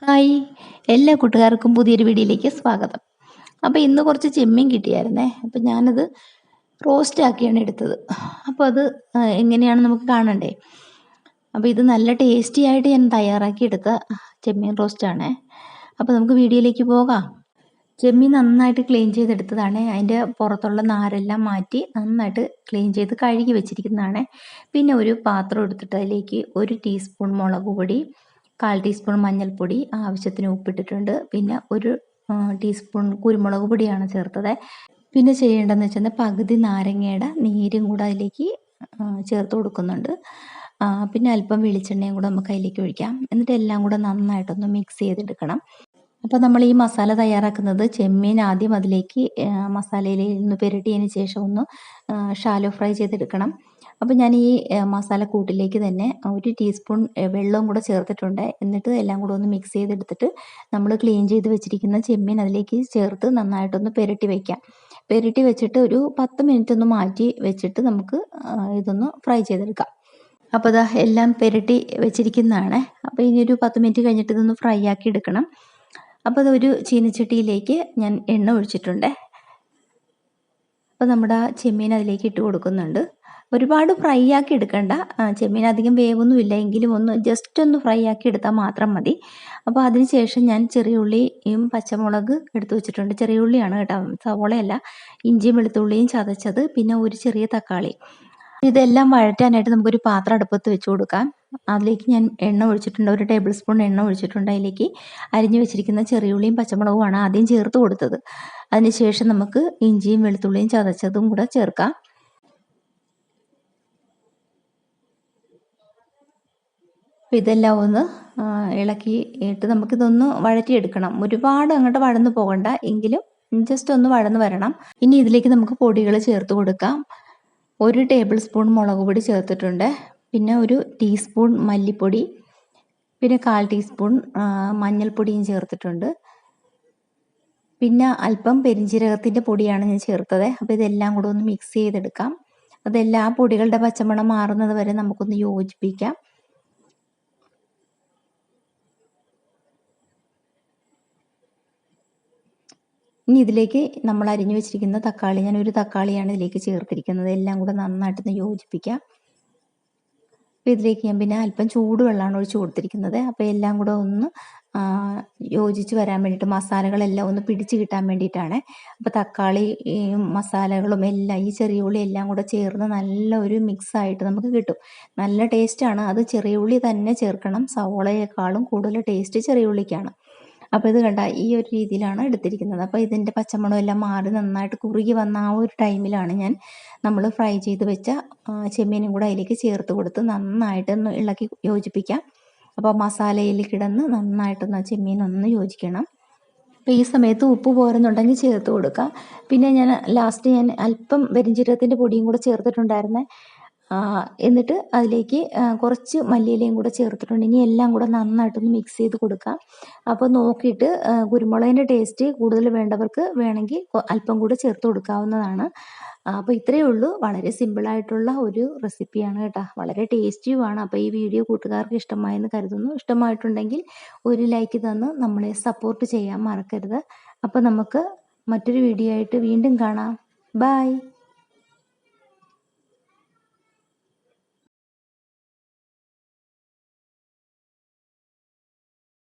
Hi! എല്ലാ കൂട്ടുകാർക്കും പുതിയൊരു വീഡിയോയിലേക്ക് സ്വാഗതം. അപ്പോൾ ഇന്ന് കുറച്ച് ചെമ്മീൻ കിട്ടിയായിരുന്നേ. അപ്പോൾ ഞാനത് റോസ്റ്റ് ആക്കിയാണ് എടുത്തത്. അപ്പോൾ അത് എങ്ങനെയാണെന്ന് നമുക്ക് കാണണ്ടേ. അപ്പോൾ ഇത് നല്ല ടേസ്റ്റി ആയിട്ട് ഞാൻ തയ്യാറാക്കിയെടുത്ത ചെമ്മീൻ റോസ്റ്റാണേ. അപ്പോൾ നമുക്ക് വീഡിയോയിലേക്ക് പോകാം. ചെമ്മീൻ നന്നായിട്ട് ക്ലീൻ ചെയ്തെടുത്തതാണ്. അതിൻ്റെ പുറത്തുള്ള നാരെല്ലാം മാറ്റി നന്നായിട്ട് ക്ലീൻ ചെയ്ത് കഴുകി വെച്ചിരിക്കുന്നതാണ്. പിന്നെ ഒരു പാത്രം എടുത്തിട്ട് അതിലേക്ക് 1 ടീസ്പൂൺ മുളക് പൊടി, 1/4 ടീസ്പൂൺ മഞ്ഞൾപ്പൊടി, ആവശ്യത്തിന് ഉപ്പിട്ടിട്ടുണ്ട്. പിന്നെ 1 ടീസ്പൂൺ കുരുമുളക് പൊടിയാണ് ചേർത്തത്. പിന്നെ ചെയ്യേണ്ടതെന്ന് വെച്ചാൽ പകുതി നാരങ്ങയുടെ നീരും കൂടെ അതിലേക്ക് ചേർത്ത് കൊടുക്കുന്നുണ്ട്. പിന്നെ അല്പം വെളിച്ചെണ്ണയും കൂടെ നമുക്ക് അതിലേക്ക് ഒഴിക്കാം. എന്നിട്ട് എല്ലാം കൂടെ നന്നായിട്ടൊന്ന് മിക്സ് ചെയ്തെടുക്കണം. അപ്പോൾ നമ്മൾ ഈ മസാല തയ്യാറാക്കുന്നത് ചെമ്മീൻ ആദ്യം അതിലേക്ക് മസാലയിൽ ഒന്ന് പുരട്ടിയതിന് ശേഷം ഒന്ന് ഷാലോ ഫ്രൈ ചെയ്തെടുക്കണം. അപ്പോൾ ഞാൻ ഈ മസാലക്കൂട്ടിലേക്ക് തന്നെ 1 ടീസ്പൂൺ വെള്ളവും കൂടെ ചേർത്തിട്ടുണ്ട്. എന്നിട്ട് എല്ലാം കൂടെ ഒന്ന് മിക്സ് ചെയ്തെടുത്തിട്ട് നമ്മൾ ക്ലീൻ ചെയ്ത് വെച്ചിരിക്കുന്ന ചെമ്മീൻ അതിലേക്ക് ചേർത്ത് നന്നായിട്ടൊന്ന് പുരട്ടി വയ്ക്കാം. പുരട്ടി വെച്ചിട്ട് ഒരു 10 മിനിറ്റ് ഒന്ന് മാറ്റി വെച്ചിട്ട് നമുക്ക് ഇതൊന്ന് ഫ്രൈ ചെയ്തെടുക്കാം. അപ്പോൾ ഇതാ എല്ലാം പുരട്ടി വെച്ചിരിക്കുന്നതാണ്. അപ്പോൾ ഇനി ഒരു 10 മിനിറ്റ് കഴിഞ്ഞിട്ട് ഇതൊന്ന് ഫ്രൈ ആക്കി എടുക്കണം. അപ്പോൾ അതൊരു ചീനച്ചട്ടിയിലേക്ക് ഞാൻ എണ്ണ ഒഴിച്ചിട്ടുണ്ട്. അപ്പോൾ നമ്മുടെ ചെമ്മീൻ അതിലേക്ക് ഇട്ട് കൊടുക്കുന്നുണ്ട്. ഒരുപാട് ഫ്രൈ ആക്കി എടുക്കണ്ട. ചെമ്മീൻ അധികം വേവൊന്നുമില്ല, എങ്കിലും ഒന്ന് ജസ്റ്റ് ഒന്ന് ഫ്രൈ ആക്കി എടുത്താൽ മാത്രം മതി. അപ്പോൾ അതിന് ശേഷം ഞാൻ ചെറിയ ഉള്ളിയും പച്ചമുളക് എടുത്തു വെച്ചിട്ടുണ്ട്. ചെറിയ ഉള്ളിയാണ് കേട്ടോ, സവോളയല്ല. ഇഞ്ചിയും വെളുത്തുള്ളിയും ചതച്ചത്, പിന്നെ ഒരു ചെറിയ തക്കാളി. ഇതെല്ലാം വഴറ്റാനായിട്ട് നമുക്കൊരു പാത്രം അടുപ്പത്ത് വെച്ച് കൊടുക്കാം. അതിലേക്ക് ഞാൻ എണ്ണ ഒഴിച്ചിട്ടുണ്ട്. 1 ടേബിൾ സ്പൂൺ എണ്ണ ഒഴിച്ചിട്ടുണ്ട്. അതിലേക്ക് അരിഞ്ഞു വെച്ചിരിക്കുന്ന ചെറിയുള്ളിയും പച്ചമുളകുമാണ് ആദ്യം ചേർത്ത് കൊടുത്തത്. അതിനുശേഷം നമുക്ക് ഇഞ്ചിയും വെളുത്തുള്ളിയും ചതച്ചതും കൂടെ ചേർക്കാം. അപ്പോൾ ഇതെല്ലാം ഒന്ന് ഇളക്കിയിട്ട് നമുക്കിതൊന്ന് വഴറ്റിയെടുക്കണം. ഒരുപാട് അങ്ങോട്ട് വഴന്നു പോകണ്ട, എങ്കിലും ജസ്റ്റ് ഒന്ന് വഴന്നു വരണം. ഇനി ഇതിലേക്ക് നമുക്ക് പൊടികൾ ചേർത്ത് കൊടുക്കാം. 1 ടേബിൾ സ്പൂൺ മുളക് പൊടി ചേർത്തിട്ടുണ്ട്. പിന്നെ 1 ടീസ്പൂൺ മല്ലിപ്പൊടി, പിന്നെ 1/4 ടീസ്പൂൺ മഞ്ഞൾപ്പൊടിയും ചേർത്തിട്ടുണ്ട്. പിന്നെ അല്പം പെരിഞ്ജീരകത്തിൻ്റെ പൊടിയാണ് ഞാൻ ചേർത്തത്. അപ്പോൾ ഇതെല്ലാം കൂടെ ഒന്ന് മിക്സ് ചെയ്തെടുക്കാം. അതെല്ലാം ആ പൊടികളുടെ പച്ചമണം മാറുന്നത് വരെ നമുക്കൊന്ന് യോജിപ്പിക്കാം. ഇനി ഇതിലേക്ക് നമ്മൾ അരിഞ്ഞു വെച്ചിരിക്കുന്ന തക്കാളി, ഞാൻ 1 തക്കാളിയാണ് ഇതിലേക്ക് ചേർത്തിരിക്കുന്നത്. എല്ലാം കൂടെ നന്നായിട്ടൊന്ന് യോജിപ്പിക്കാം. അപ്പോൾ ഇതിലേക്ക് ഞാൻ പിന്നെ അല്പം ചൂടുവെള്ളമാണ് ഒഴിച്ച് കൊടുത്തിരിക്കുന്നത്. അപ്പോൾ എല്ലാം കൂടെ ഒന്ന് യോജിച്ച് വരാൻ വേണ്ടിയിട്ട്, മസാലകളെല്ലാം ഒന്ന് പിടിച്ച് കിട്ടാൻ വേണ്ടിയിട്ടാണ്. അപ്പോൾ തക്കാളിയും മസാലകളും എല്ലാം, ഈ ചെറിയ ഉള്ളി എല്ലാം കൂടെ ചേർന്ന് നല്ല ഒരു മിക്സായിട്ട് നമുക്ക് കിട്ടും. നല്ല ടേസ്റ്റാണ്. അത് ചെറിയ ഉള്ളി തന്നെ ചേർക്കണം. സവോളയേക്കാളും കൂടുതൽ ടേസ്റ്റ് ചെറിയ ഉള്ളിക്കാണ്. അപ്പോൾ ഇത് കണ്ട ഈ ഒരു രീതിയിലാണ് എടുത്തിരിക്കുന്നത്. അപ്പോൾ ഇതിൻ്റെ പച്ചമണം എല്ലാം മാറി നന്നായിട്ട് കുറുകി വന്ന ആ ഒരു ടൈമിലാണ് നമ്മൾ ഫ്രൈ ചെയ്ത് വെച്ച ചെമ്മീനും കൂടെ അതിലേക്ക് ചേർത്ത് കൊടുത്ത് നന്നായിട്ടൊന്ന് ഇളക്കി യോജിപ്പിക്കാം. അപ്പോൾ മസാലയിൽ കിടന്ന് നന്നായിട്ടൊന്ന് ആ ചെമ്മീൻ ഒന്ന് യോജിക്കണം. അപ്പോൾ ഈ സമയത്ത് ഉപ്പ് പോരുന്നുണ്ടെങ്കിൽ ചേർത്ത് കൊടുക്കാം. പിന്നെ ലാസ്റ്റ് ഞാൻ അല്പം പെരിഞ്ജീരകത്തിൻ്റെ പൊടിയും കൂടെ ചേർത്തിട്ടുണ്ടായിരുന്നേ. എന്നിട്ട് അതിലേക്ക് കുറച്ച് മല്ലിയിലയും കൂടെ ചേർത്തിട്ടുണ്ട്. ഇനി എല്ലാം കൂടെ നന്നായിട്ടൊന്ന് മിക്സ് ചെയ്ത് കൊടുക്കാം. അപ്പോൾ നോക്കിയിട്ട് കുരുമുളകിൻ്റെ ടേസ്റ്റ് കൂടുതൽ വേണ്ടവർക്ക് വേണമെങ്കിൽ അല്പം കൂടെ ചേർത്ത് കൊടുക്കാവുന്നതാണ്. അപ്പോൾ ഇത്രയേ ഉള്ളൂ. വളരെ സിമ്പിളായിട്ടുള്ള ഒരു റെസിപ്പിയാണ് കേട്ടോ. വളരെ ടേസ്റ്റിയുമാണ്. അപ്പോൾ ഈ വീഡിയോ കൂട്ടുകാർക്ക് ഇഷ്ടമായെന്ന് കരുതുന്നു. ഇഷ്ടമായിട്ടുണ്ടെങ്കിൽ ഒരു ലൈക്ക് തന്ന് നമ്മളെ സപ്പോർട്ട് ചെയ്യാൻ മറക്കരുത്. അപ്പോൾ നമുക്ക് മറ്റൊരു വീഡിയോ ആയിട്ട് വീണ്ടും കാണാം. ബൈ.